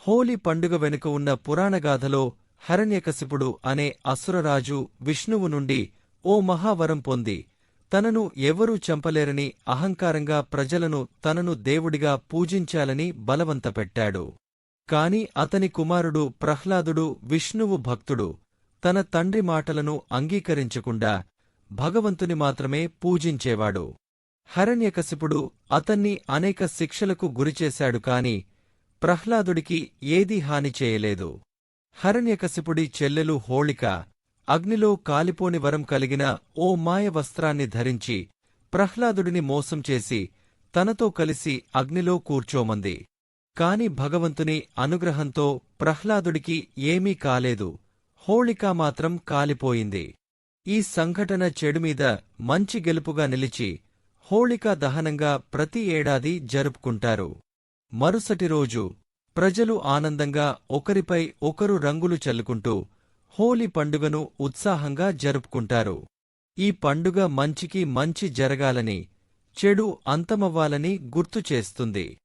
హోలీ పండుగ వెనుక ఉన్న పురాణగాథలో హిరణ్యకశిపుడు అనే అసురరాజు విష్ణువు నుండి ఓ మహావరం పొంది తనను ఎవరూ చంపలేరని అహంకారంగా ప్రజలను తనను దేవుడిగా పూజించాలని బలవంతపెట్టాడు. కాని అతని కుమారుడు ప్రహ్లాదుడు విష్ణువు భక్తుడు. తన తండ్రి మాటలను అంగీకరించకుండా భగవంతుని మాత్రమే పూజించేవాడు. హిరణ్యకశిపుడు అతన్ని అనేక శిక్షలకు గురిచేశాడు కాని ప్రహ్లాదుడికి ఏదీ హాని చేయలేదు. హిరణ్యకశిపుడి చెల్లెలు హోళిక అగ్నిలో కాలిపోని వరం కలిగిన ఓ మాయ వస్త్రాన్ని ధరించి ప్రహ్లాదుడిని మోసం చేసి తనతో కలిసి అగ్నిలో కూర్చోమంది. కాని భగవంతుని అనుగ్రహంతో ప్రహ్లాదుడికి ఏమీ కాలేదు. హోళిక మాత్రం కాలిపోయింది. ఈ సంఘటన చెడుమీద మంచి గెలుపుగా నిలిచి హోళికా దహనంగా ప్రతి ఏడాది జరుపుకుంటారు. మరుసటి రోజు ప్రజలు ఆనందంగా ఒకరిపై ఒకరు రంగులు చల్లుకుంటూ హోలీ పండుగను ఉత్సాహంగా జరుపుకుంటారు. ఈ పండుగ మంచికి మంచి జరగాలని, చెడు అంతమవ్వాలని గుర్తుచేస్తుంది.